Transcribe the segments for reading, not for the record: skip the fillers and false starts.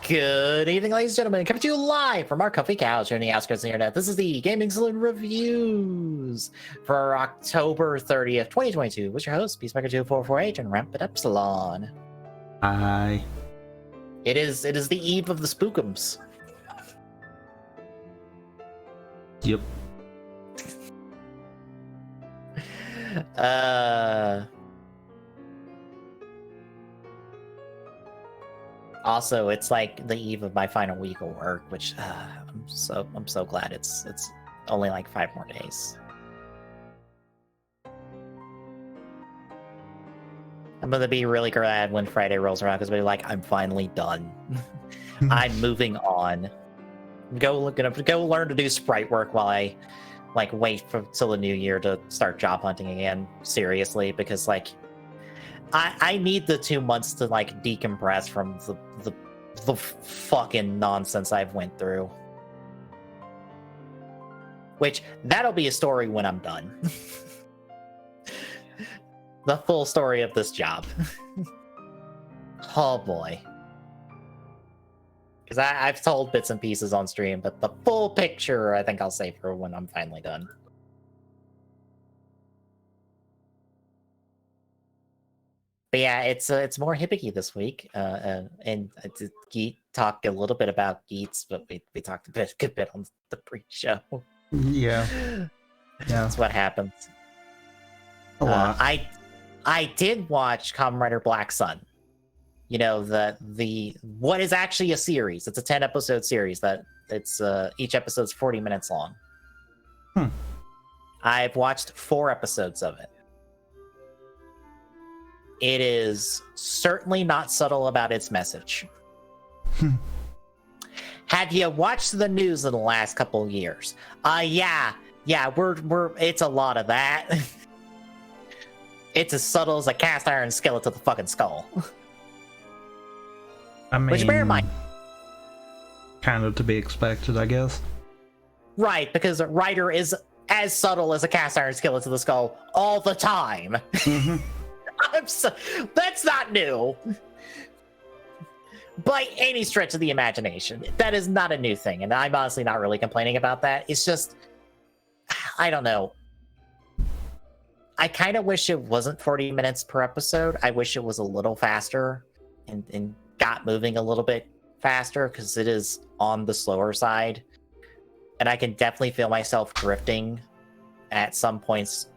Good evening, ladies and gentlemen. Coming to you live from our comfy couch here in the outskirts of the internet. This is the Gaming Saloon Reviews for October 30th, 2022. With your host, Peacemaker2448 and Rampant Epsilon. Hi. It is the eve of the spookums. Yep. Also, it's like the eve of my final week of work, which I'm so glad it's only like 5 more days. I'm gonna be really glad when Friday rolls around because I'll be like, I'm finally done. I'm moving on. Gonna go learn to do sprite work while I wait till the new year to start job hunting again seriously, because I need the 2 months to decompress from the fucking nonsense I've went through. Which that'll be a story when I'm done. The full story of this job. Oh boy. Because I've told bits and pieces on stream, but the full picture I think I'll save for when I'm finally done. But yeah, it's more Hibiki this week, and Geet talked a little bit about Geets, but we talked a good bit on the pre-show. Yeah. That's what happens. A lot. I did watch Kamen Rider Black Sun. You know, the what is actually a series. It's a 10-episode series that it's each episode's 40 minutes long. I've watched 4 episodes of it. It is certainly not subtle about its message. Have you watched the news in the last couple of years? Yeah, we're it's a lot of that. It's as subtle as a cast iron skillet to the fucking skull. I mean, which, bear in mind, kind of to be expected, I guess. Right, because a writer is as subtle as a cast iron skillet to the skull all the time. Mm-hmm. That's not new. By any stretch of the imagination. That is not a new thing, and I'm honestly not really complaining about that. It's just, I don't know. I kind of wish it wasn't 40 minutes per episode. I wish it was a little faster and got moving a little bit faster, because it is on the slower side. And I can definitely feel myself drifting at some points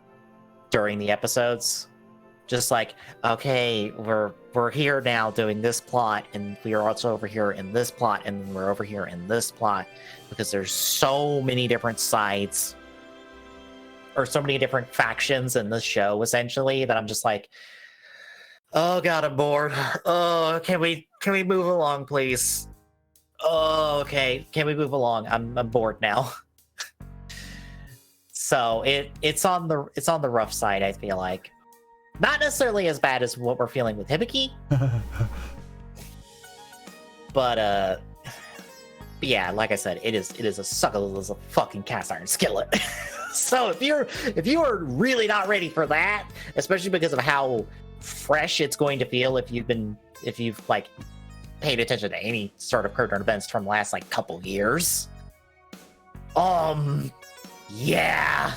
during the episodes. Just like, okay, we're here now doing this plot, and we are also over here in this plot, and we're over here in this plot, because there's so many different sides, or so many different factions in this show, essentially, that I'm just like, oh god, I'm bored. Oh, can we move along, please? Oh, okay, can we move along? I'm bored now. So it's on the rough side, I feel like. Not necessarily as bad as what we're feeling with Hibiki. But yeah, like I said, it is a suckle as a fucking cast iron skillet. So if you are really not ready for that, especially because of how fresh it's going to feel if you've paid attention to any sort of current events from the last couple years. Yeah.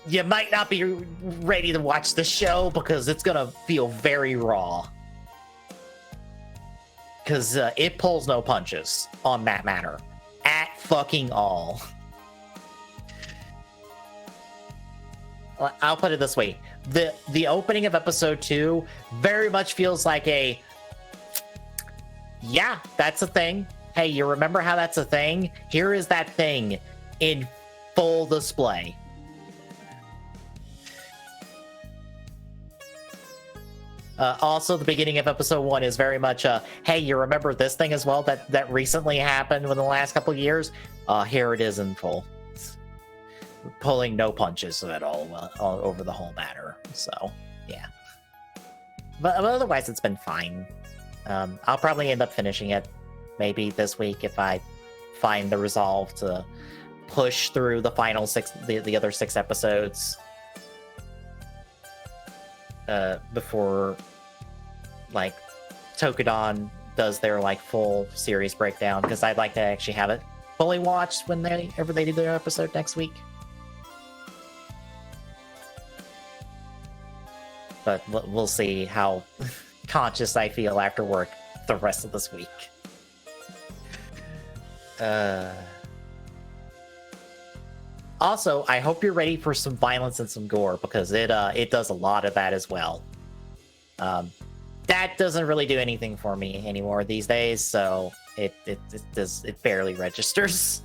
You might not be ready to watch the show, because it's gonna feel very raw. Because it pulls no punches on that matter. At fucking all. I'll put it this way. The opening of episode 2 very much feels like yeah, that's a thing. Hey, you remember how that's a thing? Here is that thing in full display. Also, the beginning of episode 1 is very much hey, you remember this thing as well that recently happened within the last couple of years? Here it is in full. Pulling no punches at all over the whole matter. So, yeah. But otherwise, it's been fine. I'll probably end up finishing it maybe this week if I find the resolve to push through the final the other 6 episodes before Tokudon does their like full series breakdown, because I'd like to actually have it fully watched whenever they do their episode next week. But we'll see how conscious I feel after work the rest of this week. Also, I hope you're ready for some violence and some gore, because it does a lot of that as well. That doesn't really do anything for me anymore these days, so it barely registers.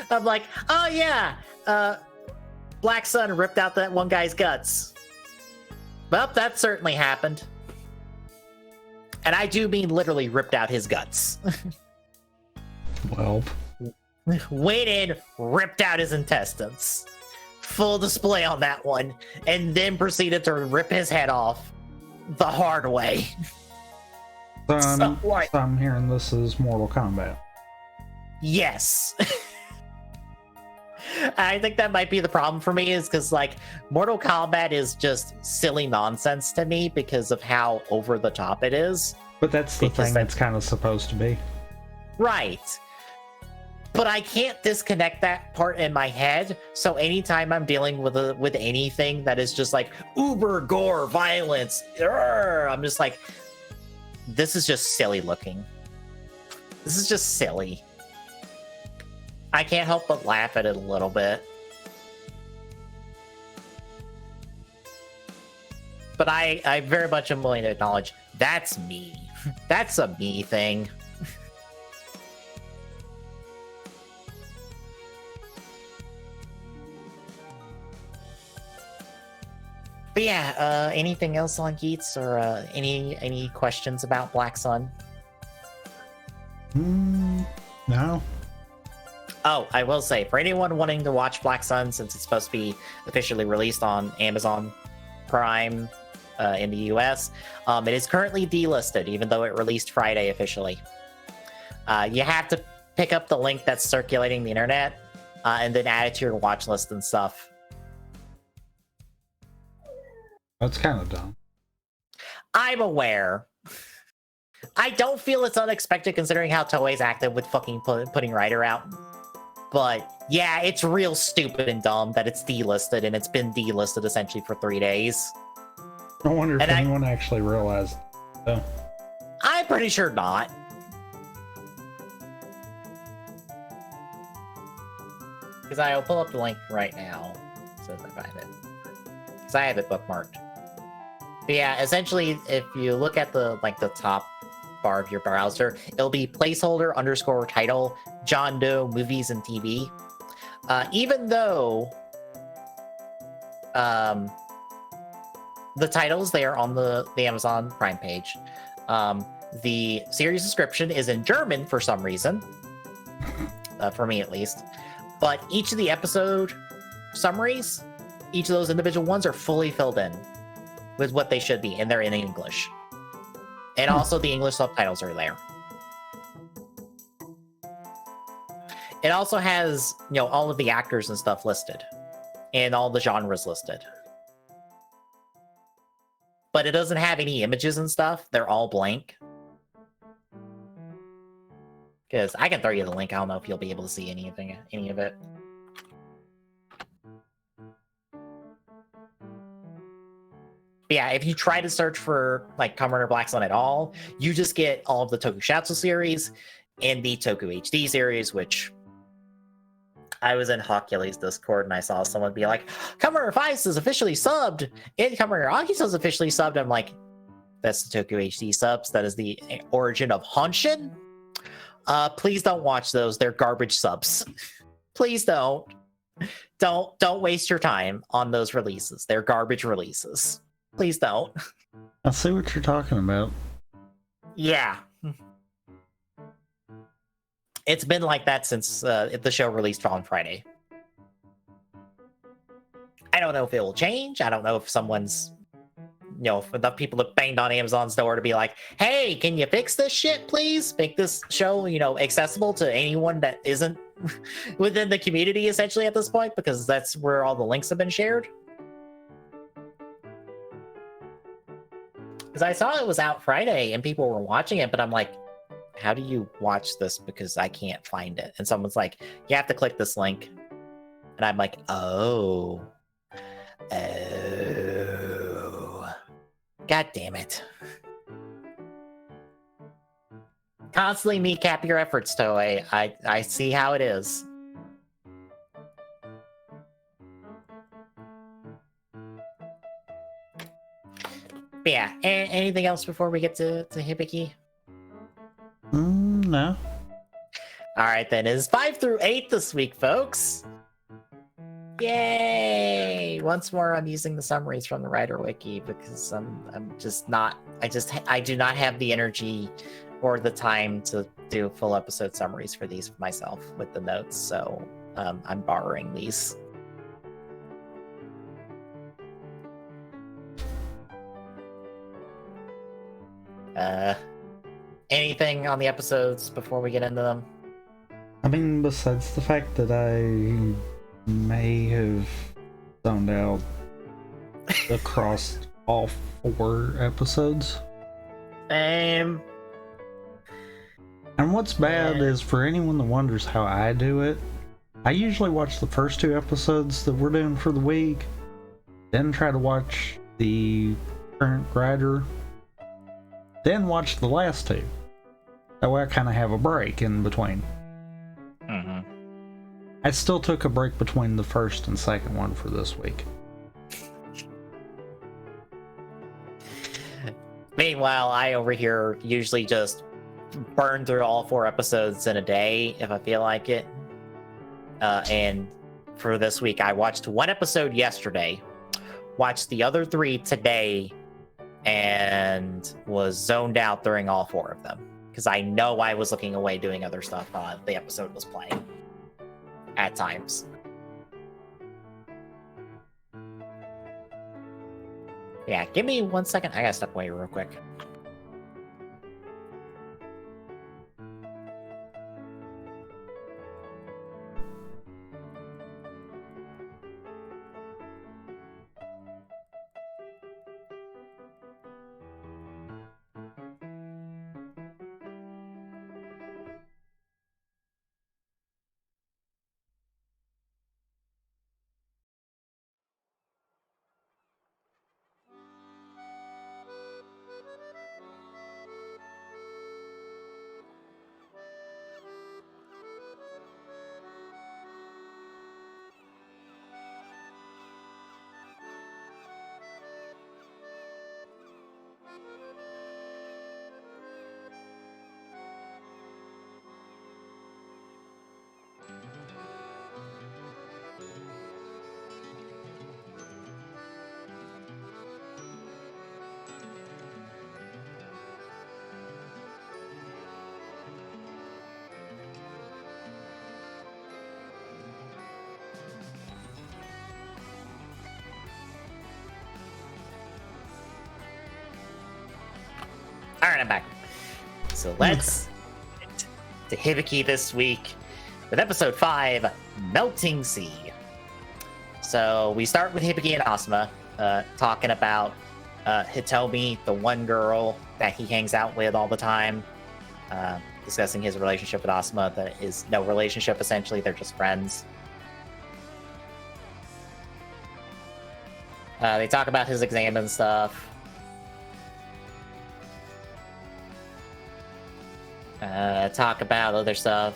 I'm like, oh yeah, Black Sun ripped out that one guy's guts. Well, that certainly happened. And I do mean literally ripped out his guts. Well, went in, ripped out his intestines. Full display on that one. And then proceeded to rip his head off the hard way. so I'm hearing this is Mortal Kombat. Yes. I think that might be the problem for me, is because like Mortal Kombat is just silly nonsense to me because of how over the top it is. But that's the thing that's kind of supposed to be. Right. But I can't disconnect that part in my head. So anytime I'm dealing with anything that is just like uber gore violence, I'm just like, this is just silly looking. This is just silly. I can't help but laugh at it a little bit. But I very much am willing to acknowledge that's me. That's a me thing. But yeah, anything else on Geats, or any questions about Black Sun? No. Oh, I will say, for anyone wanting to watch Black Sun, since it's supposed to be officially released on Amazon Prime in the US, it is currently delisted, even though it released Friday officially. You have to pick up the link that's circulating the internet, and then add it to your watch list and stuff. That's kind of dumb. I'm aware. I don't feel it's unexpected considering how Toei's acted with fucking putting Rider out. But yeah, it's real stupid and dumb that it's delisted, and it's been delisted essentially for 3 days. I wonder if anyone actually realized. So. I'm pretty sure not. Because I'll pull up the link right now, so if I find it. Because I have it bookmarked. But yeah, essentially, if you look at the top bar of your browser, it'll be placeholder_title John Doe movies and TV. Even though the titles there on the Amazon Prime page, the series description is in German for some reason, for me at least. But each of the episode summaries, each of those individual ones are fully filled in with what they should be, and they're in English. And also the English subtitles are there. It also has, all of the actors and stuff listed, and all the genres listed. But it doesn't have any images and stuff. They're all blank. Because I can throw you the link. I don't know if you'll be able to see any of it. But yeah, if you try to search for Kamen Rider Black Sun at all, you just get all of the Tokusatsu series and the Toku HD series, which I was in Hokuli's Discord and I saw someone be like, Kamen Rider Feist is officially subbed, and Kamen Rider Akito is officially subbed. I'm like, that's the Toku HD subs. That is the origin of Honshin. Please don't watch those. They're garbage subs. Please don't. Don't waste your time on those releases. They're garbage releases. Please don't. I see what you're talking about. Yeah. It's been like that since the show released on Friday. I don't know if it will change. I don't know if someone's, if enough people have banged on Amazon's door to be like, hey, can you fix this shit, please? Make this show, accessible to anyone that isn't within the community, essentially, at this point, because that's where all the links have been shared. Because I saw it was out Friday and people were watching it, but I'm like, how do you watch this? Because I can't find it. And someone's like, you have to click this link. And I'm like, oh. God damn it. Constantly kneecap your efforts, Toei. I see how it is. But yeah, anything else before we get to Hibiki? No. Alright then, it's 5 through 8 this week, folks. Yay! Once more, I'm using the summaries from the Writer Wiki because I'm just not. I do not have the energy or the time to do full episode summaries for these myself with the notes, so I'm borrowing these. Anything on the episodes before we get into them? I mean, besides the fact that I may have zoned out across all 4 episodes. And what's bad is for anyone that wonders how I do it, I usually watch the first 2 episodes that we're doing for the week, then try to watch the current writer, then watch the last 2. That way I kind of have a break in between. Mm-hmm. I still took a break between the first and second one for this week. Meanwhile, I over here usually just burn through all 4 episodes in a day if I feel like it. And for this week, I watched 1 episode yesterday, watched the other 3 today, and was zoned out during all 4 of them. Because I know I was looking away doing other stuff the episode was playing. At times. Yeah, give me 1 second. I gotta step away real quick. Alright, I'm back. So let's get to Hibiki this week with episode 5, Melting Sea. So we start with Hibiki and Asuma talking about Hitomi, the one girl that he hangs out with all the time, discussing his relationship with Asuma. That is no relationship, essentially. They're just friends. They talk about his exam and stuff. Talk about other stuff.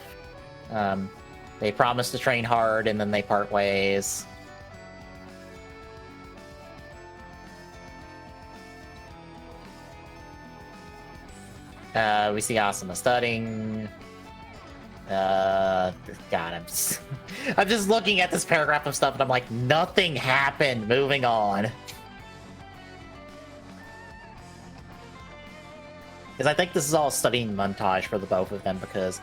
They promise to train hard and then they part ways. We see Asuma studying. God, I'm just looking at this paragraph of stuff and I'm like, nothing happened. Moving on. Because I think this is all a studying montage for the both of them, because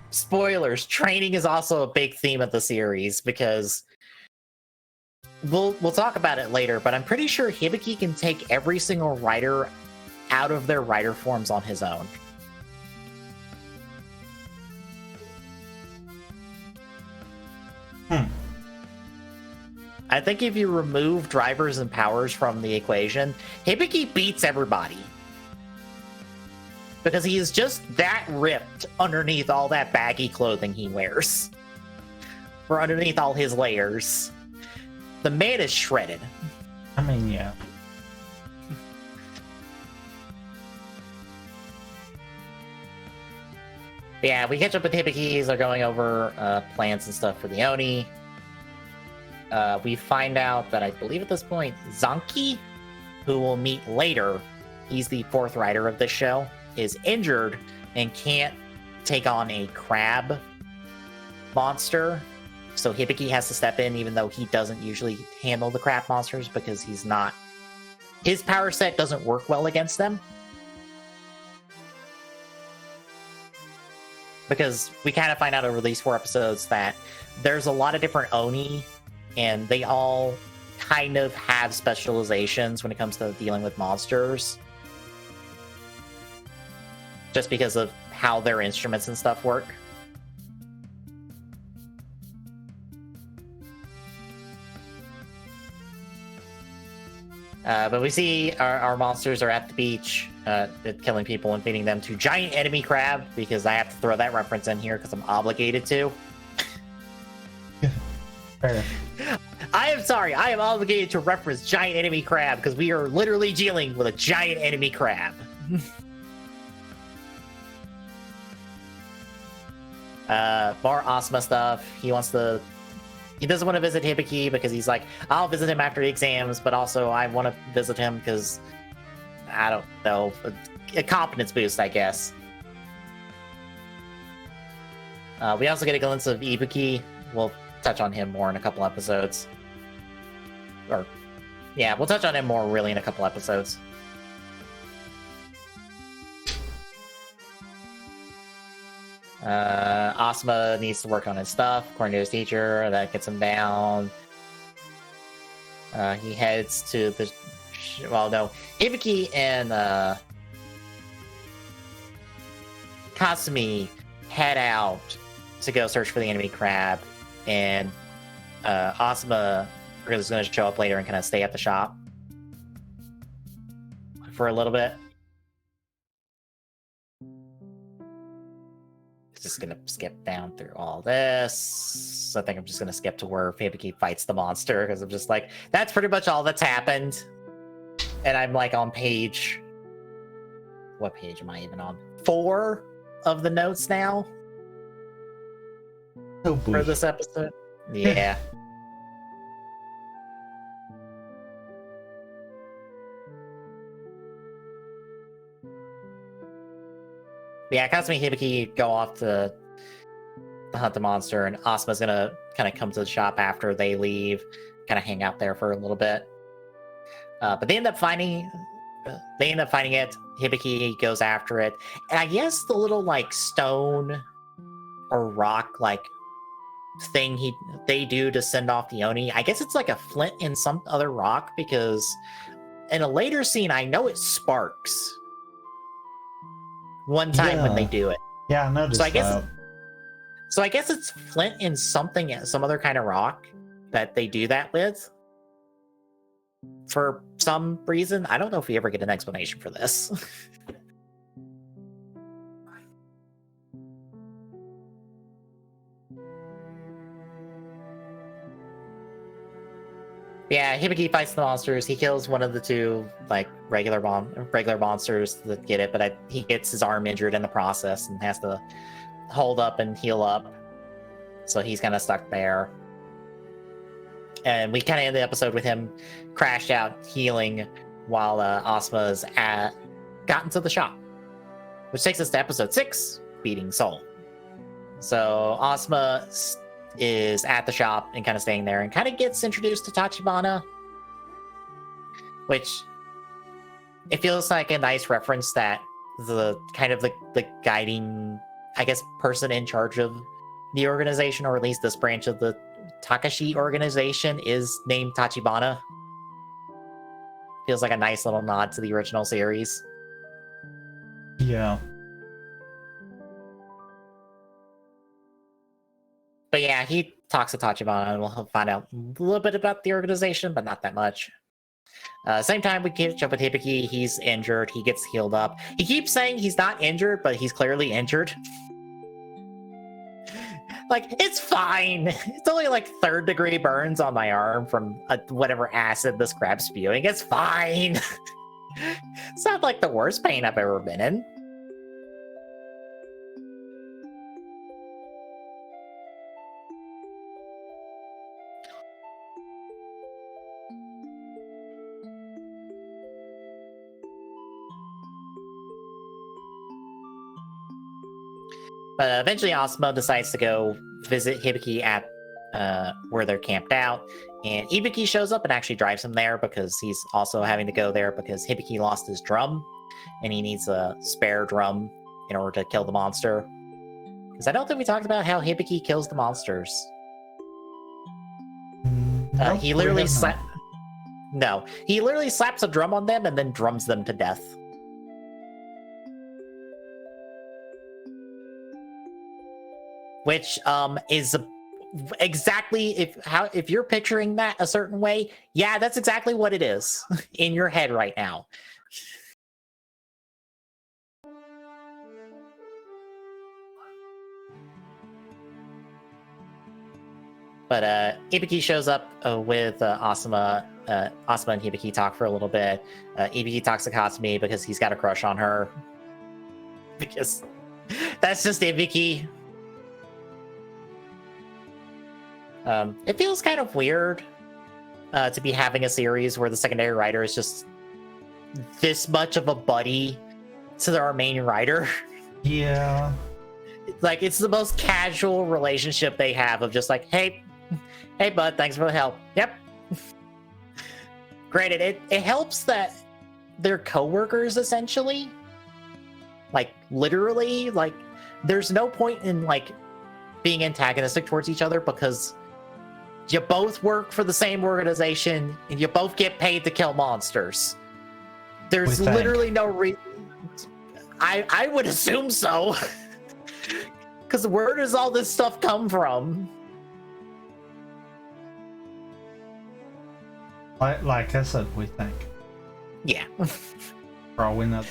spoilers, training is also a big theme of the series, because we'll talk about it later, but I'm pretty sure Hibiki can take every single writer out of their writer forms on his own. I think if you remove drivers and powers from the equation, Hibiki beats everybody. because he is just that ripped underneath all that baggy clothing he wears. Or underneath all his layers. The man is shredded. I mean, yeah. Yeah, we catch up with Hibiki. They're going over plans and stuff for the Oni. We find out that I believe at this point, Zanki, who we'll meet later, he's the fourth rider of this show, is injured and can't take on a crab monster. So Hibiki has to step in, even though he doesn't usually handle the crab monsters because he's not... His power set doesn't work well against them. Because we kind of find out over these 4 episodes that there's a lot of different Oni, and they all kind of have specializations when it comes to dealing with monsters. Just because of how their instruments and stuff work. But we see our monsters are at the beach, killing people and feeding them to giant enemy crab, because I have to throw that reference in here because I'm obligated to. Fair. I am sorry, I am obligated to reference giant enemy crab because we are literally dealing with a giant enemy crab. More Asuma stuff. He doesn't want to visit Hibiki because he's like, I'll visit him after the exams, but also I want to visit him because, I don't know, a confidence boost, I guess. We also get a glimpse of Ibuki. We'll touch on him more in a couple episodes. We'll touch on him more really in a couple episodes. Asuma needs to work on his stuff, according to his teacher. That gets him down. He heads to the... Hibiki and Kasumi head out to go search for the enemy crab, and Asuma is going to show up later and kind of stay at the shop for a little bit. Just gonna skip down through all this. I think I'm just gonna skip to where Hibiki fights the monster, because I'm just like, that's pretty much all that's happened. And I'm like on page... What page am I even on? 4 of the notes now? Oh boy. For this episode? Yeah. Yeah, Kasumi and Hibiki go off to hunt the monster, and Asuma's gonna kind of come to the shop after they leave, kind of hang out there for a little bit. But they end up finding it. Hibiki goes after it, and I guess the little like stone or rock like thing they do to send off the Oni, I guess it's like a flint in some other rock, because in a later scene I know it sparks one time when they do it. Yeah, I noticed that. So I guess it's flint in some other kind of rock that they do that with. For some reason. I don't know if we ever get an explanation for this. Yeah, Hibiki fights the monsters. He kills one of the 2 like regular monsters that get it, but he gets his arm injured in the process and has to hold up and heal up. So he's kind of stuck there. And we kind of end the episode with him crashed out healing while Asuma's gotten to the shop, which takes us to episode 6, Beating Soul. So Asuma is at the shop and kind of staying there and kind of gets introduced to Tachibana, which it feels like a nice reference that the kind of the guiding, I guess, person in charge of the organization, or at least this branch of the Takashi organization, is named Tachibana. Feels like a nice little nod to the original series. Yeah. But yeah, he talks to Tachibana, and we'll find out a little bit about the organization, but not that much. Same time we catch up with Hibiki. He's injured. He gets healed up. He keeps saying he's not injured, but he's clearly injured. Like, it's fine. It's only like 3rd-degree burns on my arm from whatever acid this crab's spewing. It's fine. It's not like the worst pain I've ever been in. But eventually Asuma decides to go visit Hibiki at where they're camped out. And Hibiki shows up and actually drives him there because he's also having to go there because Hibiki lost his drum and he needs a spare drum in order to kill the monster. Because I don't think we talked about how Hibiki kills the monsters. Nope, he literally he literally slaps a drum on them and then drums them to death. Which is exactly if you're picturing that a certain way, yeah, that's exactly what it is in your head right now. But Hibiki shows up with Asuma. Asuma and Hibiki talk for a little bit. Hibiki talks to Katsumi because he's got a crush on her. Because that's just Hibiki. It feels kind of weird to be having a series where the secondary writer is just this much of a buddy to our main writer. Yeah. Like, it's the most casual relationship they have of just like, hey bud, thanks for the help. Yep. Granted, it helps that they're co-workers essentially. Like, literally, like, there's no point in like being antagonistic towards each other because you both work for the same organization and you both get paid to kill monsters. There's literally no reason. I would assume so. Because where does all this stuff come from? Like I said, we think. Yeah. For all we know.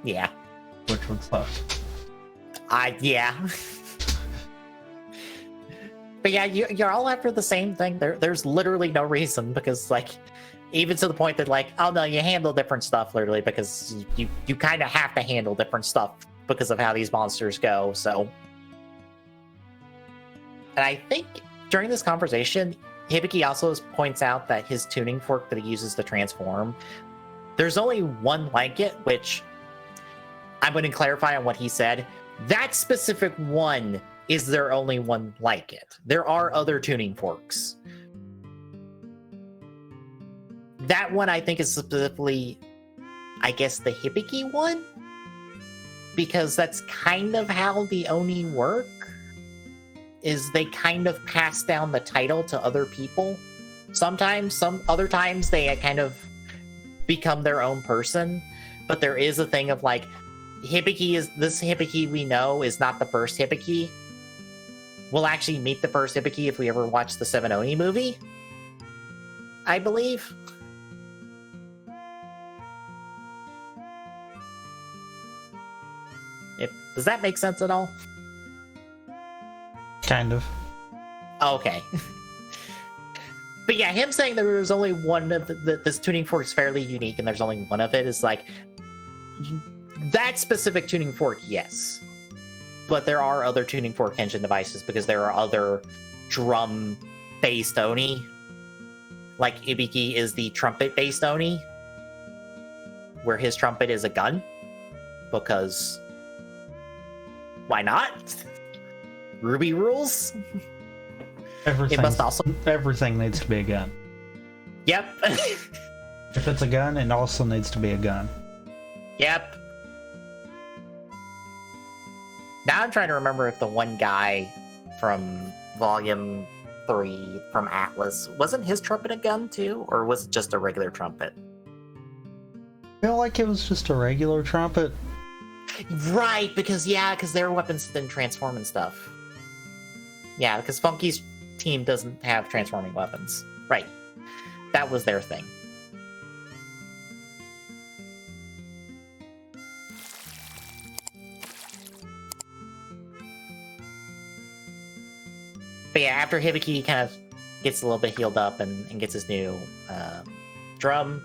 Yeah. Which would suck. Yeah. But yeah, you're all after the same thing. There's literally no reason because, like, even to the point that, like, oh no, you handle different stuff literally because you kind of have to handle different stuff because of how these monsters go. So, and I think during this conversation, Hibiki also points out that his tuning fork that he uses to transform, there's only one like it, which I'm going to clarify on what he said. That specific one is there only one like it. There are other tuning forks. That one I think is specifically, I guess, the Hibiki one, because that's kind of how the Oni work, is they kind of pass down the title to other people. Sometimes, some other times they kind of become their own person, but there is a thing of like, this Hibiki we know is not the first Hibiki. We'll actually meet the first Hibiki if we ever watch the Seven Oni movie, I believe. Does that make sense at all? Kind of. Okay. But yeah, him saying there was only one of this tuning fork is fairly unique and there's only one of it is like, that specific tuning fork, yes. But there are other tuning fork engine devices because there are other drum-based Oni. Like Hibiki is the trumpet-based Oni, where his trumpet is a gun. Because why not? Ruby rules. Everything needs to be a gun. Yep. If it's a gun, it also needs to be a gun. Yep. Now I'm trying to remember if the one guy from Volume 3 from Atlas, wasn't his trumpet a gun too? Or was it just a regular trumpet? I feel like it was just a regular trumpet. Right, because their weapons didn't transform and stuff. Yeah, because Funky's team doesn't have transforming weapons. Right. that was their thing. But yeah, after Hibiki kind of gets a little bit healed up and gets his new drum,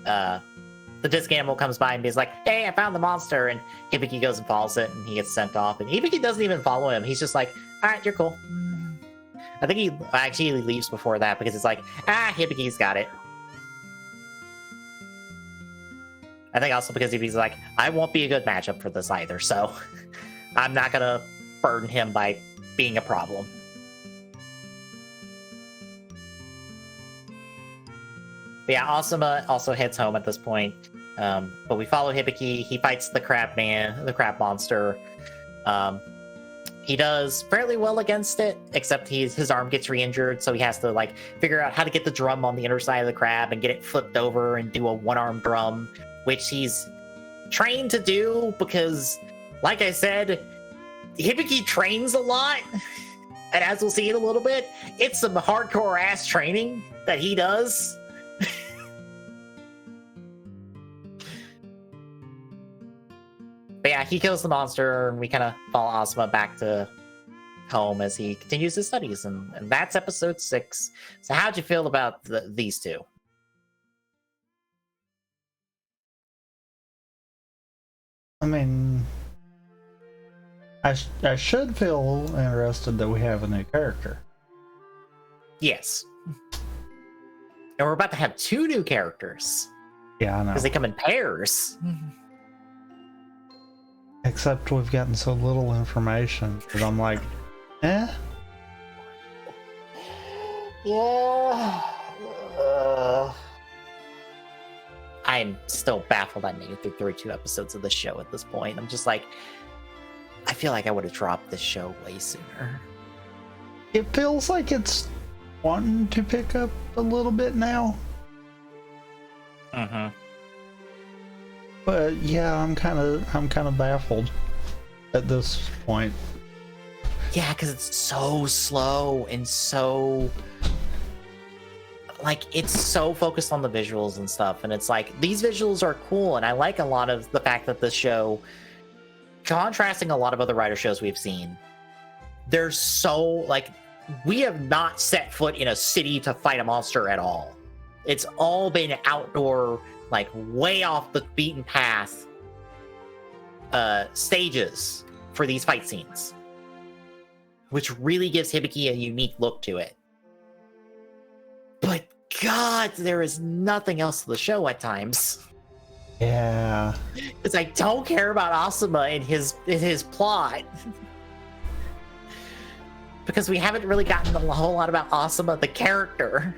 the disc animal comes by and he's like, hey, I found the monster. And Hibiki goes and follows it, and he gets sent off. And Hibiki doesn't even follow him. He's just like, all right, you're cool. I think he actually leaves before that because it's like, Hibiki's got it. I think also because Hibiki's like, I won't be a good matchup for this either, so I'm not going to burden him by being a problem. But yeah, Asuma also heads home at this point. But we follow Hibiki. He fights the crab monster. He does fairly well against it, except his arm gets re-injured, so he has to like figure out how to get the drum on the inner side of the crab and get it flipped over and do a one-arm drum, which he's trained to do because, like I said, Hibiki trains a lot. And as we'll see in a little bit, it's some hardcore ass training that he does. But yeah, he kills the monster, and we kind of follow Asuma back to home as he continues his studies, and that's episode 6. So how'd you feel about these two? I mean, I should feel interested that we have a new character. Yes. And we're about to have 2 new characters. Yeah, I know. Because they come in pairs. Except we've gotten so little information that I'm like, eh? Yeah. I'm still baffled I made it through 32 episodes of the show at this point. I'm just like, I feel like I would have dropped this show way sooner. It feels like it's wanting to pick up a little bit now. Mm-hmm. But yeah, I'm kind of baffled at this point. Yeah, because it's so slow and so like it's so focused on the visuals and stuff, and it's like these visuals are cool, and I like a lot of the fact that this show, contrasting a lot of other writer shows we've seen, they're so like we have not set foot in a city to fight a monster at all. It's all been outdoor, like way off the beaten path stages for these fight scenes, which really gives Hibiki a unique look to it. But God, there is nothing else to the show at times. Yeah, Because I don't care about Asuma and his plot. Because we haven't really gotten a whole lot about Asuma the character.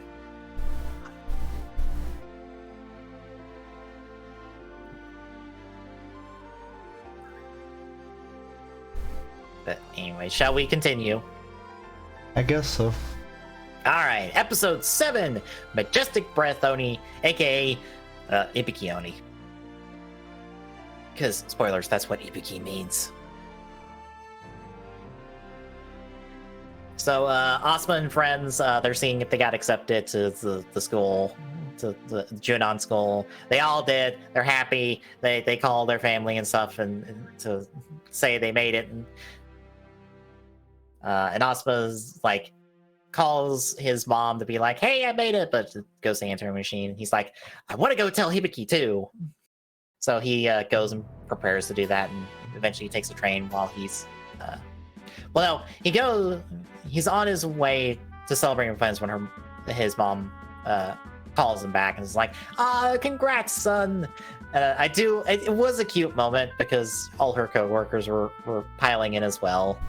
But anyway, shall we continue? I guess so. Alright, episode 7, Majestic Breath Oni, aka Hibiki Oni. Because, spoilers, that's what Hibiki means. So, Asuma and friends, they're seeing if they got accepted to the school, to the Junon school. They all did. They're happy. They call their family and stuff and to say they made it. And Asuma's like, calls his mom to be like, hey, I made it, but goes to the answering machine. He's like, I want to go tell Hibiki too. So he goes and prepares to do that, and eventually he takes a train while he's he's on his way to celebrate with friends when his mom calls him back and is like, congrats, son. It was a cute moment because all her co-workers were piling in as well.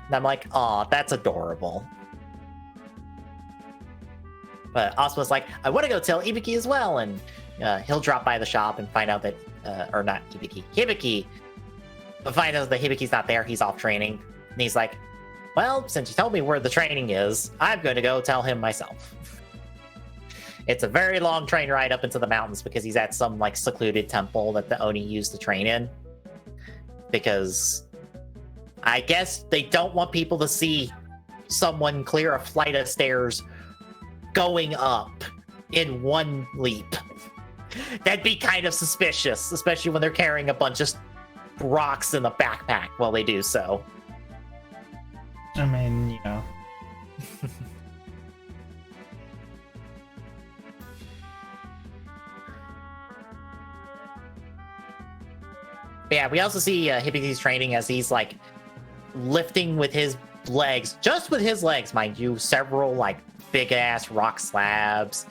And I'm like, aw, that's adorable. But Asuma's like, I want to go tell Hibiki as well. And he'll drop by the shop and find out that, or not Hibiki, but find out that Hibiki's not there. He's off training. And he's like, well, since you told me where the training is, I'm going to go tell him myself. It's a very long train ride up into the mountains because he's at some like secluded temple that the Oni used to train in. Because I guess they don't want people to see someone clear a flight of stairs going up in one leap. That'd be kind of suspicious, especially when they're carrying a bunch of rocks in the backpack while they do so. I mean, you know. But yeah, we also see Hibiki's training as he's like lifting with his legs, just with his legs, mind you, several like big ass rock slabs,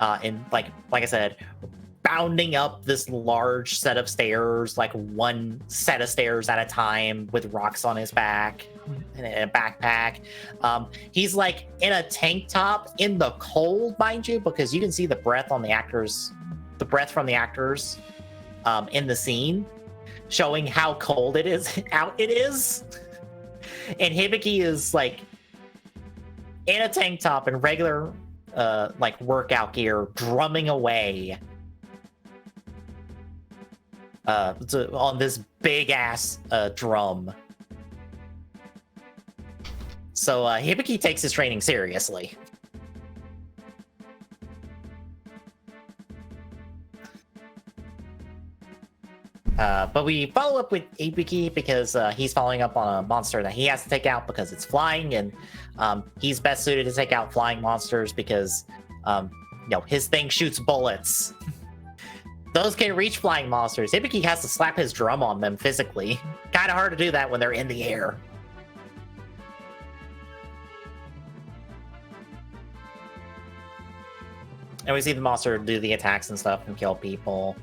and like I said, bounding up this large set of stairs, like one set of stairs at a time with rocks on his back and a backpack. He's like in a tank top in the cold, mind you, because you can see the breath on the actors, the breath from the actors in the scene, showing how cold it is out it is. And Hibiki is like in a tank top and regular like workout gear, drumming away on this big ass drum. So Hibiki takes his training seriously. But we follow up with Hibiki because he's following up on a monster that he has to take out because it's flying, and he's best suited to take out flying monsters because you know, his thing shoots bullets. Those can reach flying monsters. Hibiki has to slap his drum on them physically. Kind of hard to do that when they're in the air. And we see the monster do the attacks and stuff and kill people.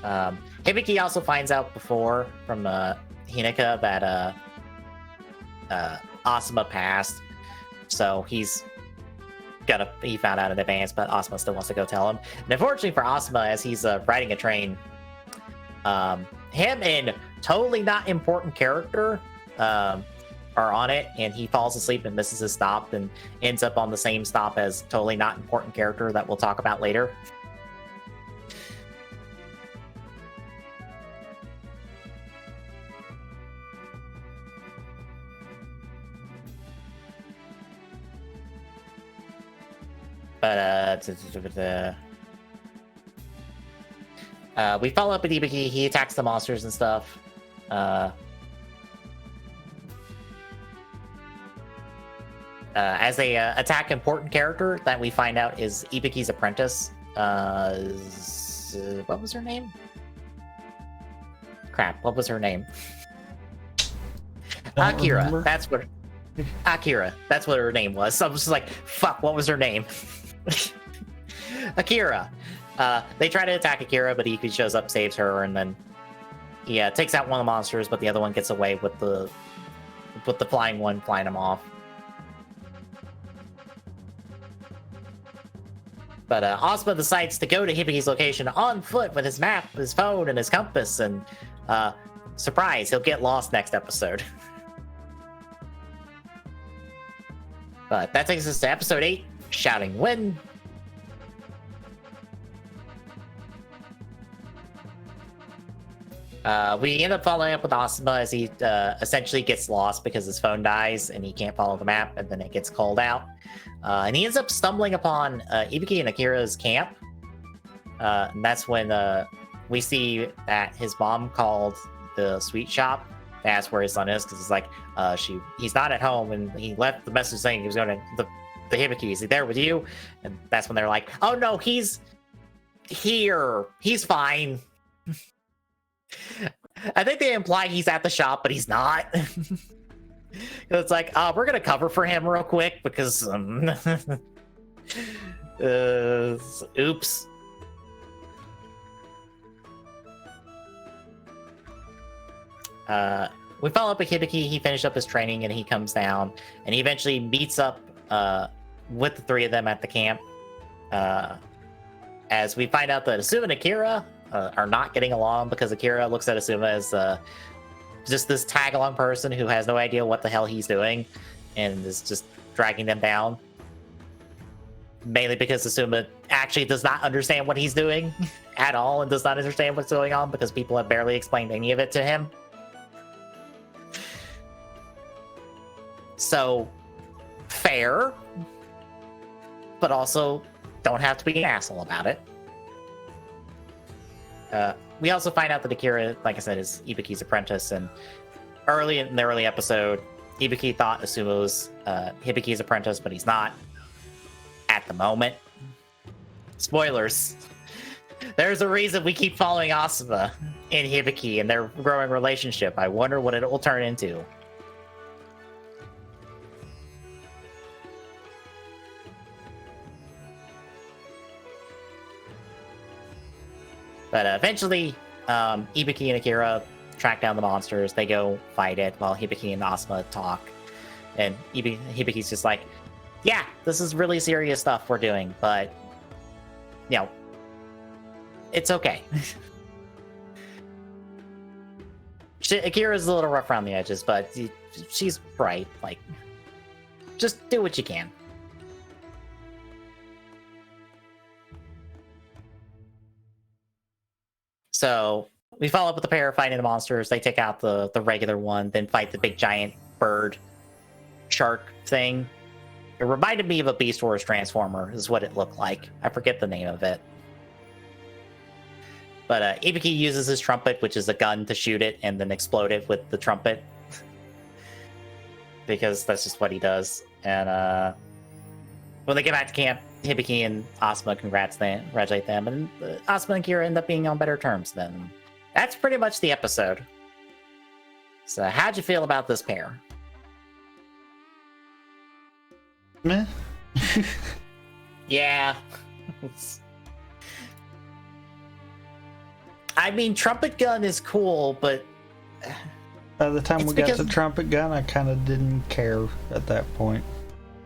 Hibiki also finds out before from Hineka that Asuma passed, so he found out in advance, but Asuma still wants to go tell him. And unfortunately for Asuma, as he's riding a train, him and totally not important character are on it, and he falls asleep and misses his stop and ends up on the same stop as totally not important character that we'll talk about later. But we follow up with Hibiki. He attacks the monsters and stuff. As they attack important character that we find out is Hibiki's apprentice. What was her name? Crap, what was her name? Akira. Remember. That's what Akira. That's what her name was. So I was just like, fuck, what was her name? Akira. They try to attack Akira, but he shows up, saves her, and then he takes out one of the monsters, but the other one gets away with the flying one, flying him off. But Asuma decides to go to Hibiki's location on foot with his map, his phone, and his compass, and surprise, he'll get lost next episode. But that takes us to episode 8, Shouting Wind. We end up following up with Asuma as he essentially gets lost because his phone dies and he can't follow the map, and then it gets called out. And he ends up stumbling upon Hibiki and Akira's camp. And that's when we see that his mom called the sweet shop to ask where his son is, because it's like he's not at home, and he left the message saying he was going to the Hibiki. Is he there with you? And that's when they're like, oh no, he's here. He's fine. I think they imply he's at the shop, but he's not. It's like, we're gonna cover for him real quick because oops. We follow up with Hibiki. He finished up his training and he comes down, and he eventually meets up with the three of them at the camp. As we find out that Asuma and Akira are not getting along because Akira looks at Asuma as just this tag-along person who has no idea what the hell he's doing and is just dragging them down. Mainly because Asuma actually does not understand what he's doing at all and does not understand what's going on because people have barely explained any of it to him. So, fair, but also don't have to be an asshole about it. We also find out that Akira, like I said, is Hibiki's apprentice, and early in the early episode, Hibiki thought Asuma was Hibiki's apprentice, but he's not at the moment. Spoilers. There's a reason we keep following Asuma and Hibiki and their growing relationship. I wonder what it will turn into. But eventually, Hibiki and Akira track down the monsters. They go fight it while Hibiki and Asuma talk. And Hibiki's just like, yeah, this is really serious stuff we're doing, but, you know, it's okay. Akira's a little rough around the edges, but she's bright. Like, just do what you can. So we follow up with the pair fighting the monsters. They take out the regular one, then fight the big giant bird shark thing. It reminded me of a Beast Wars Transformer, is what it looked like. I forget the name of it. But Hibiki uses his trumpet, which is a gun, to shoot it and then explode it with the trumpet. Because that's just what he does. And when they get back to camp, Hibiki and Asuma congratulate them, and Asuma and Kira end up being on better terms then. That's pretty much the episode. So how'd you feel about this pair? Meh. Yeah. I mean, Trumpet Gun is cool, but by the time we got to Trumpet Gun, I kind of didn't care at that point.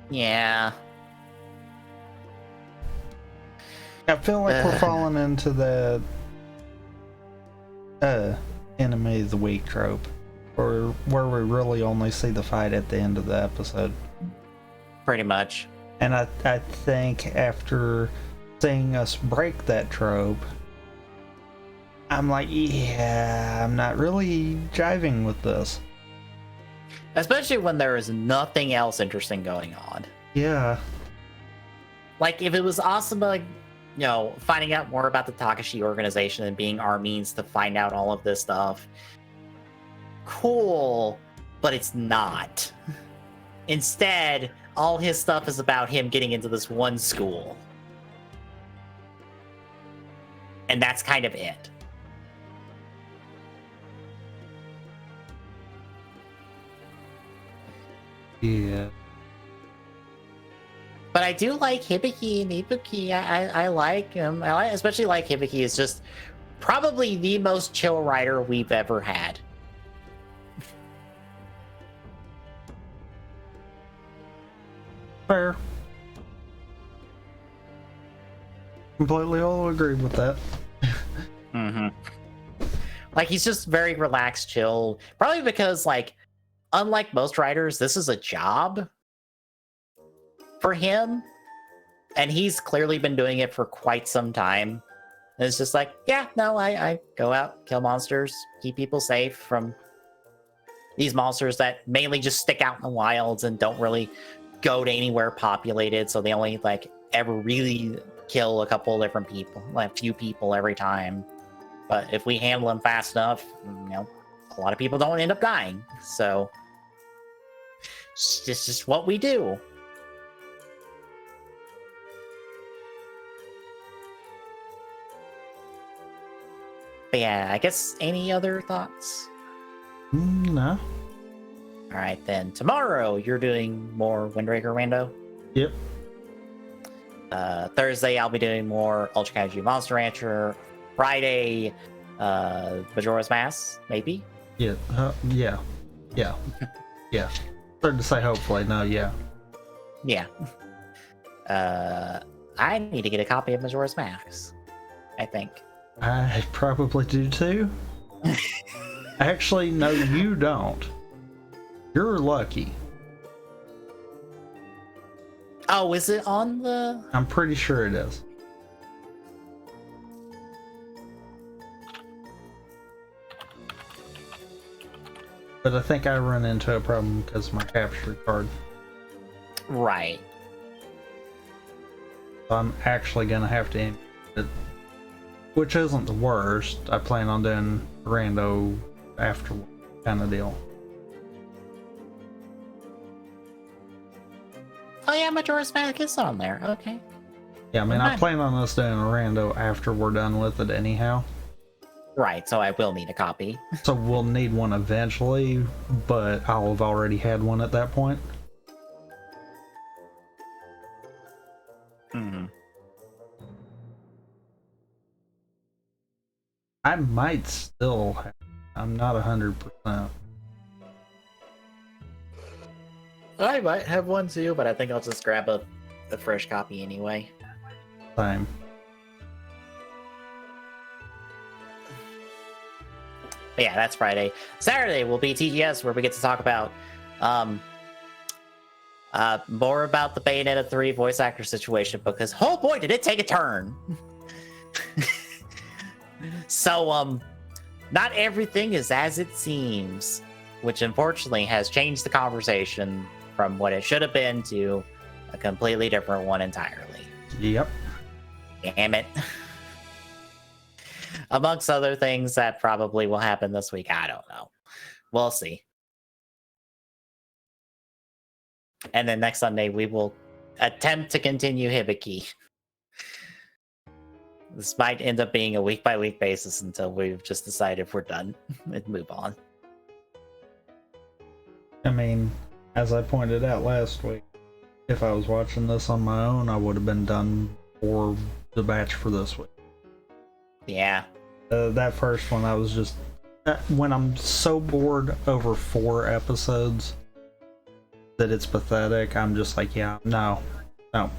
Yeah. I feel like we're falling into the enemy of the week trope, or where we really only see the fight at the end of the episode. Pretty much. And I think after seeing us break that trope, I'm like, yeah, I'm not really jiving with this. Especially when there is nothing else interesting going on. Yeah. Like, if it was awesome, like, you know, finding out more about the Takashi organization and being our means to find out all of this stuff, cool, but it's not. Instead, all his stuff is about him getting into this one school. And that's kind of it. Yeah. But I do like Hibiki and Ibuki. I like him. I especially like Hibiki. Is just probably the most chill writer we've ever had. Fair. Completely all agree with that. Mm-hmm. Like, he's just very relaxed, chill. Probably because, like, unlike most writers, this is a job for him, and he's clearly been doing it for quite some time. And it's just like, yeah, no, I go out, kill monsters, keep people safe from these monsters that mainly just stick out in the wilds and don't really go to anywhere populated, so they only like ever really kill a couple different people, like a few people every time. But if we handle them fast enough, you know, a lot of people don't end up dying. So it's just what we do. But yeah, I guess any other thoughts? No. All right, then. Tomorrow, you're doing more Windbreaker Rando? Yep. Thursday, I'll be doing more Ultra Kaiju Monster Rancher. Friday, Majora's Mask, maybe? Yeah. Yeah. Yeah. Yeah. Hard to say hopefully. No, yeah. Yeah. I need to get a copy of Majora's Mask, I think. I probably do too. Actually, no, you don't. You're lucky. Oh, is it on the... I'm pretty sure it is. But I think I run into a problem because of my capture card. Right. I'm actually gonna have to end it, which isn't the worst. I plan on doing rando after kind of deal. Oh yeah, Majora's Mask is on there. Okay. Yeah, I mean, I plan on us doing a rando after we're done with it anyhow. Right, so I will need a copy. So we'll need one eventually, but I'll have already had one at that point. Hmm. I might still have, I'm not 100%. I might have one too, but I think I'll just grab a fresh copy anyway. Same. But yeah, that's Friday. Saturday will be TGS, where we get to talk about more about the Bayonetta 3 voice actor situation, because oh boy, did it take a turn. So not everything is as it seems, which unfortunately has changed the conversation from what it should have been to a completely different one entirely. Yep. Damn it. Amongst other things that probably will happen this week, I don't know. We'll see. And then next Sunday, we will attempt to continue Hibiki. This might end up being a week-by-week basis until we've just decided we're done and move on. I mean, as I pointed out last week, if I was watching this on my own, I would have been done for the batch for this week. Yeah. That first one, I was just... when I'm so bored over 4 episodes that it's pathetic, I'm just like, yeah, no. At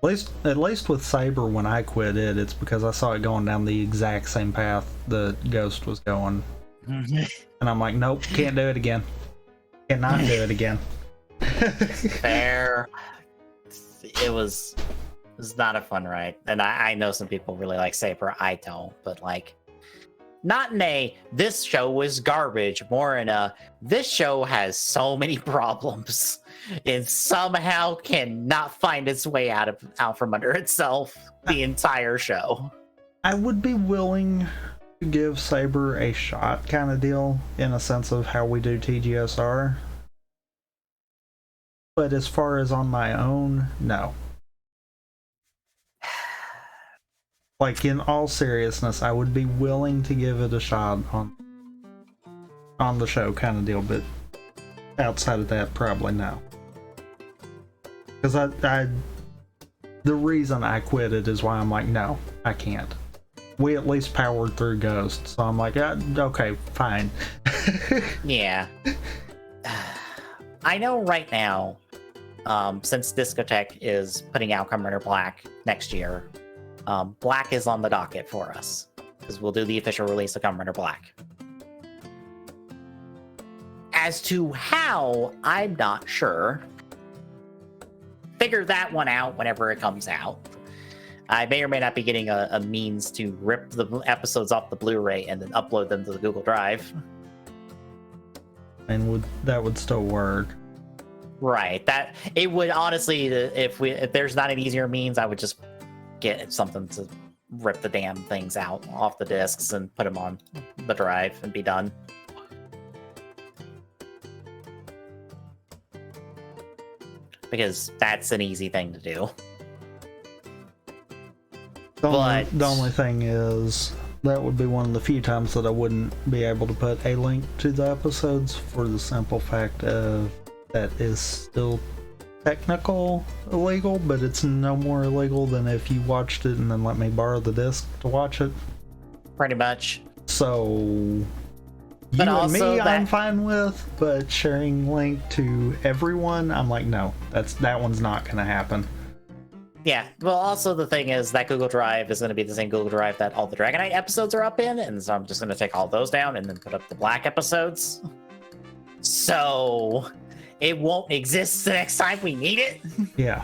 least with Saber, when I quit it, it's because I saw it going down the exact same path the Ghost was going. And I'm like, nope, can't do it again. Cannot do it again. Fair. It was not a fun ride. And I know some people really like Saber. I don't. But like, not in a, this show was garbage, more in a, this show has so many problems and somehow cannot find its way out from under itself the entire show. I would be willing to give Saber a shot kind of deal, in a sense of how we do TGSR. But as far as on my own, no. Like, in all seriousness, I would be willing to give it a shot on the show kind of deal, but outside of that, probably no. Because the reason I quit it is why I'm like, no, I can't. We at least powered through Ghost, so I'm like, okay, fine. Yeah. I know right now, since Discotech is putting out Kamen Rider Black next year, Black is on the docket for us, because we'll do the official release of Kamen Rider Black. As to how, I'm not sure. Figure that one out whenever it comes out. I may or may not be getting a means to rip the episodes off the Blu-ray and then upload them to the Google Drive. And that would still work. Right. That it would honestly, if there's not an easier means, I would just get something to rip the damn things out off the discs and put them on the drive and be done. Because that's an easy thing to do. The only thing is, that would be one of the few times that I wouldn't be able to put a link to the episodes, for the simple fact of that is still illegal, but it's no more illegal than if you watched it and then let me borrow the disc to watch it. Pretty much. So you and me, I'm fine with, but sharing link to everyone, I'm like, no, that one's not gonna happen. Yeah, well, also the thing is that Google Drive is going to be the same Google Drive that all the Dragon Knight episodes are up in, and so I'm just going to take all those down and then put up the Black episodes. So it won't exist the next time we need it. Yeah.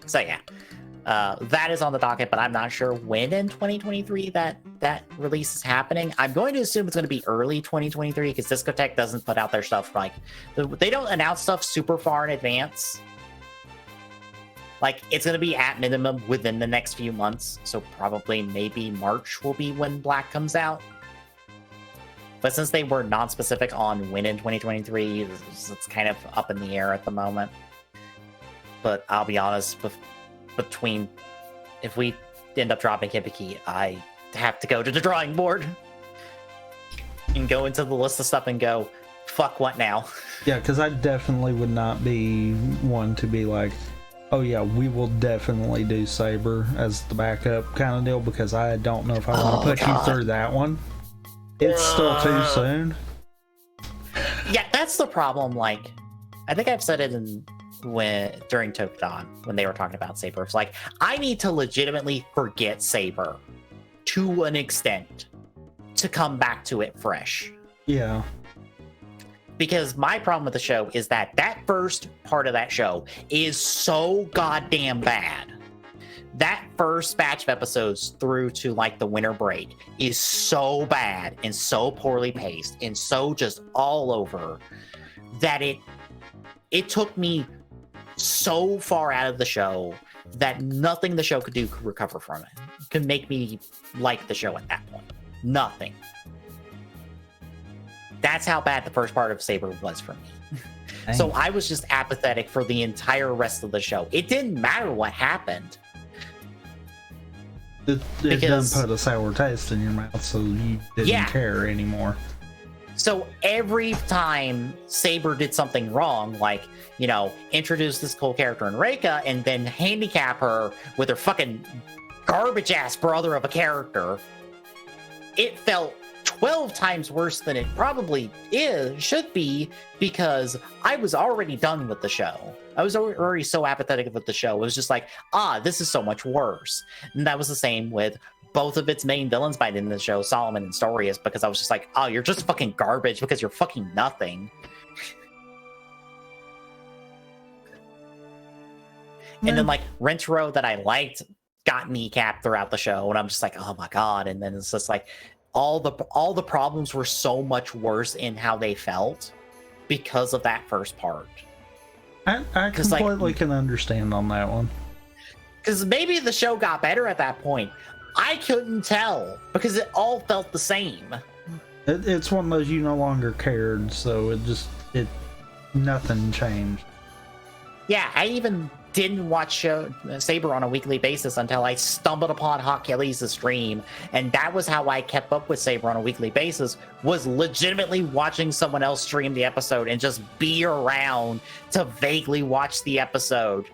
So yeah, That is on the docket, but I'm not sure when in 2023 that release is happening. I'm going to assume it's going to be early 2023 because Discotech doesn't put out their stuff like they don't announce stuff super far in advance. Like, it's going to be at minimum within the next few months, so probably maybe March will be when Black comes out. But since they were non-specific on when in 2023, it's kind of up in the air at the moment. But I'll be honest, between if we end up dropping Hibiki, I have to go to the drawing board and go into the list of stuff and go, fuck, what now? Yeah, because I definitely would not be one to be like, oh yeah, we will definitely do Saber as the backup kind of deal, because I don't know if I want to put you through that one. It's still too soon. Yeah, that's the problem. Like, I think I've said it during Touting when they were talking about Saber. It's like, I need to legitimately forget Saber to an extent to come back to it fresh. Yeah. Because my problem with the show is that first part of that show is so goddamn bad. That first batch of episodes through to like the winter break is so bad and so poorly paced and so just all over that it took me so far out of the show that nothing the show could do could recover from it. Could make me like the show at that point. Nothing. That's how bad the first part of Saber was for me. Dang. So I was just apathetic for the entire rest of the show. It didn't matter what happened. It doesn't put a sour taste in your mouth, so you didn't care anymore. So every time Saber did something wrong, like, you know, introduce this cool character in Reika and then handicap her with her fucking garbage-ass brother of a character, it felt 12 times worse than it probably should be, because I was already done with the show. I was already so apathetic with the show. It was just like, this is so much worse. And that was the same with both of its main villains by the end of the show, Solomon and Storius, because I was just like, you're just fucking garbage because you're fucking nothing. And then like Rentaro that I liked got kneecapped throughout the show, and I'm just like, oh my god. And then it's just like all the problems were so much worse in how they felt because of that first part. I completely can understand on that one. Because maybe the show got better at that point. I couldn't tell because it all felt the same. It's one of those you no longer cared, so nothing changed. Yeah, I even didn't watch Saber on a weekly basis until I stumbled upon Hot Kelly's stream, and that was how I kept up with Saber on a weekly basis, was legitimately watching someone else stream the episode and just be around to vaguely watch the episode.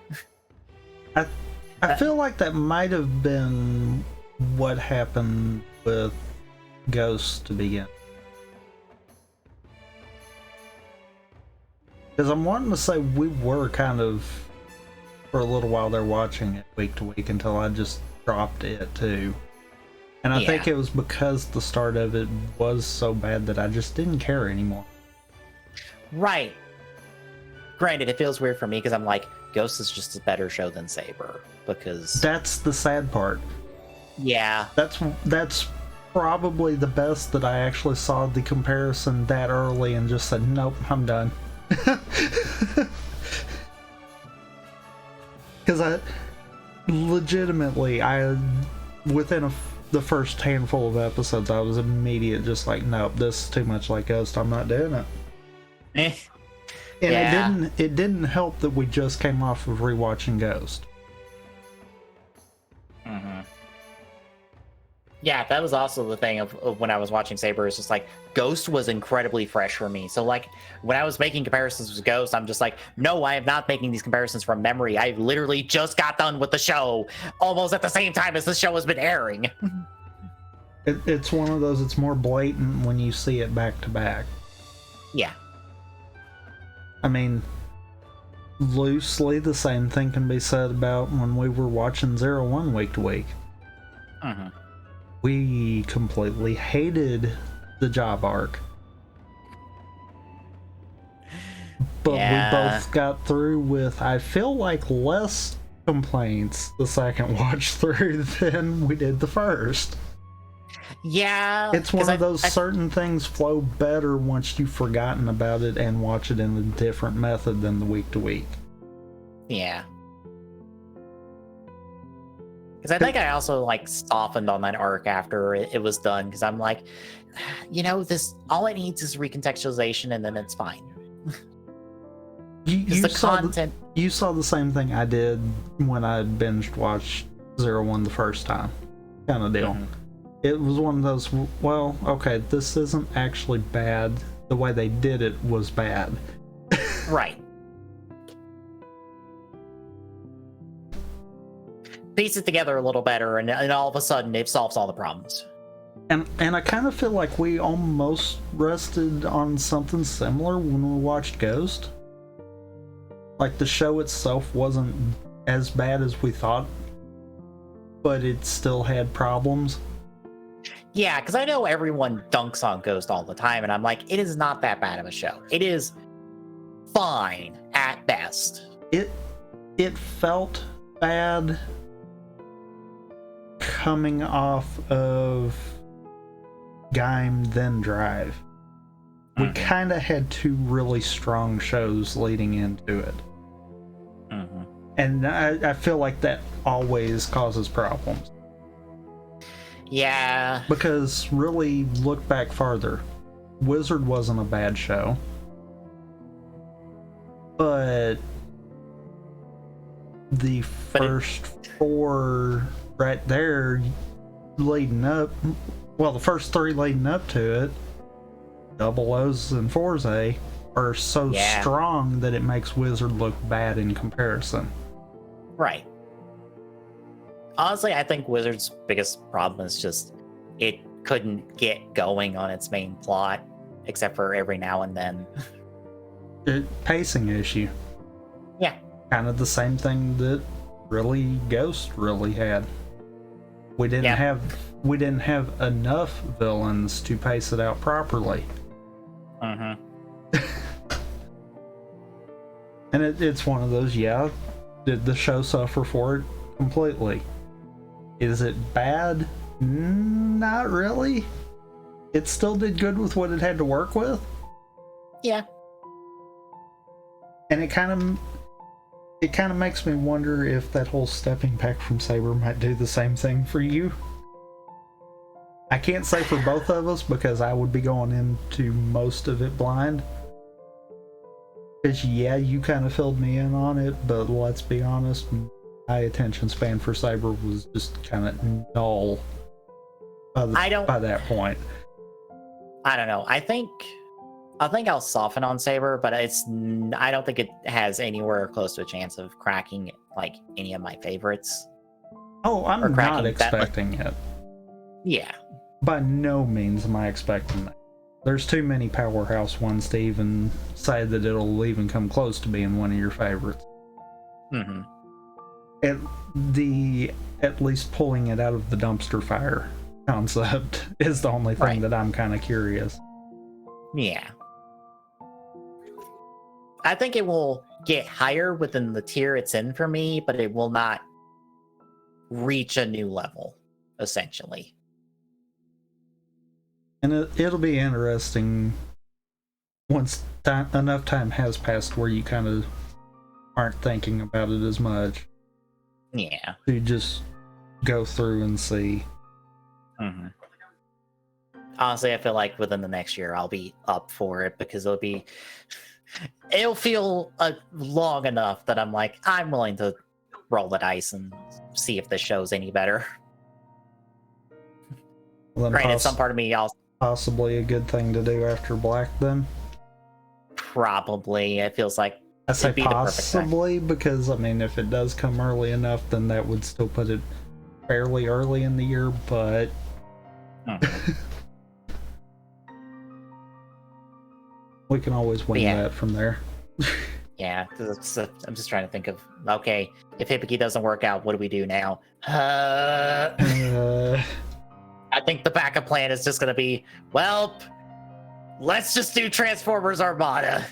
I feel like that might have been what happened with Ghost to begin. Because I'm wanting to say we were kind of, for a little while there, watching it week to week until I just dropped it too. And I think it was because the start of it was so bad that I just didn't care anymore. Right. Granted, it feels weird for me because I'm like, Ghost is just a better show than Saber, because that's the sad part. Yeah. That's probably the best that I actually saw the comparison that early and just said, nope, I'm done. Because I legitimately, within the first handful of episodes, I was immediate, just like, nope, this is too much like Ghost, I'm not doing it. And it didn't help that we just came off of rewatching Ghost. Mm-hmm. Yeah, that was also the thing of when I was watching Saber. It's just like Ghost was incredibly fresh for me. So like when I was making comparisons with Ghost, I'm just like, no, I am not making these comparisons from memory. I literally just got done with the show almost at the same time as the show has been airing. It's one of those, it's more blatant when you see it back to back. Yeah. I mean, loosely the same thing can be said about when we were watching 01 week to week. Mm-hmm. We completely hated the job arc. But we both got through with, I feel like, less complaints the second watch through than we did the first. Yeah, It's one of those certain things flow better once you've forgotten about it and watch it in a different method than the week to week. Yeah. Because I think I also like softened on that arc after it was done, because I'm like, this all it needs is recontextualization and then it's fine. You saw the same thing I did when I binged watched 01 the first time, kind of deal. Mm-hmm. It was one of those, well, okay, this isn't actually bad. The way they did it was bad. Right. Piece it together a little better, and all of a sudden it solves all the problems. And I kind of feel like we almost rested on something similar when we watched Ghost. Like, the show itself wasn't as bad as we thought, but it still had problems. Yeah, because I know everyone dunks on Ghost all the time, and I'm like, it is not that bad of a show. It is fine at best. It felt bad coming off of Gaim then Drive. We kind of had two really strong shows leading into it. Mm-hmm. And I feel like that always causes problems. Yeah. Because really, look back farther. Wizard wasn't a bad show. But the first four right there leading up, well, the first three leading up to it, Double O's and Forza, are so strong that it makes Wizard look bad in comparison. Right. Honestly, I think Wizard's biggest problem is just it couldn't get going on its main plot, except for every now and then. Pacing issue. Yeah. Kind of the same thing that really Ghost really had. We didn't have enough villains to pace it out properly. Mm-hmm. And it's one of those, did the show suffer for it? Completely. Is it bad? Not really. It still did good with what it had to work with. Yeah. And it kind of makes me wonder if that whole stepping back from Saber might do the same thing for you. I can't say for both of us because I would be going into most of it blind. Because you kind of filled me in on it, but let's be honest, my attention span for Saber was just kind of null by that point. I don't know. I think I'll soften on Saber, but I don't think it has anywhere close to a chance of cracking like any of my favorites. Oh, I'm not expecting it. Yeah. By no means am I expecting that. There's too many powerhouse ones to even say that it'll even come close to being one of your favorites. Mm-hmm. At least pulling it out of the dumpster fire concept is the only thing that I'm kind of curious. Yeah. I think it will get higher within the tier it's in for me, but it will not reach a new level, essentially. And it'll be interesting once enough time has passed where you kind of aren't thinking about it as much. Yeah. You just go through and see. Mm-hmm. Honestly, I feel like within the next year I'll be up for it because it'll feel long enough that I'm like, I'm willing to roll the dice and see if this show's any better. Well, granted, some part of me also possibly a good thing to do after Black then? Probably. It feels like I say possibly because, I mean, if it does come early enough, then that would still put it fairly early in the year, but... we can always wing that from there. Yeah, I'm just trying to think of, okay, if Hibiki doesn't work out, what do we do now? I think the backup plan is just going to be, well, let's just do Transformers Armada.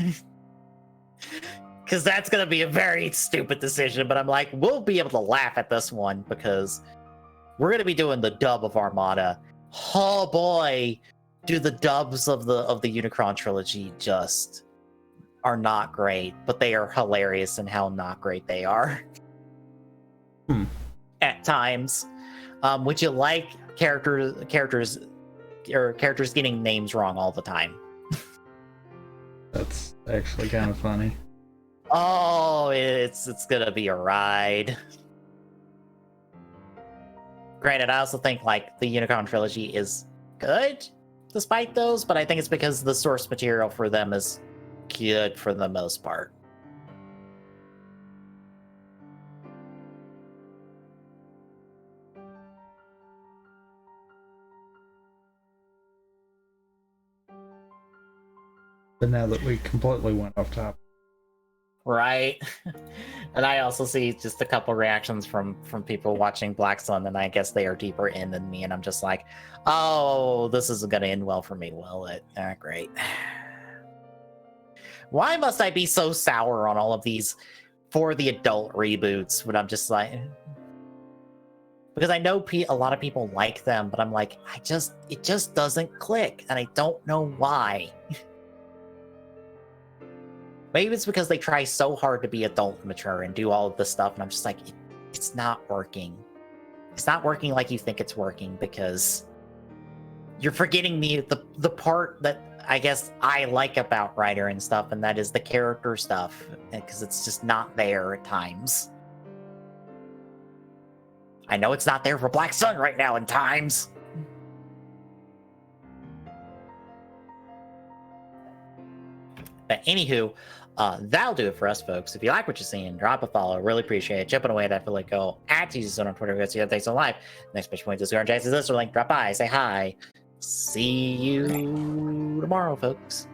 Because because that's gonna be a very stupid decision. But I'm like, we'll be able to laugh at this one because we're gonna be doing the dub of Armada. Oh boy, do the dubs of the Unicron trilogy just are not great, but they are hilarious in how not great they are. At times. Would you like characters getting names wrong all the time? That's actually kind of funny. Oh, it's gonna be a ride. Granted, I also think like the Unicron trilogy is good despite those, but I think it's because the source material for them is good for the most part. But now that we completely went off topic. Right. And I also see just a couple reactions from people watching Black Sun, and I guess they are deeper in than me, and I'm just like, oh, this isn't gonna end well for me, will it? Ah, great. Why must I be so sour on all of these for the adult reboots when I'm just like, because I know a lot of people like them, but I'm like, it just doesn't click, and I don't know why. Maybe it's because they try so hard to be adult and mature and do all of this stuff, and I'm just like, it's not working. It's not working like you think it's working because you're forgetting the part that I guess I like about Ryder and stuff, and that is the character stuff, because it's just not there at times. I know it's not there for Black Sun right now in times. But anywho, that'll do it for us, folks. If you like what you're seeing, drop a follow. Really appreciate it. Jumping away, that feel like go at Jesus on Twitter. Go see updates on live. Next pitch point is Discord. Jason, this link. Drop by, say hi. See you tomorrow, folks.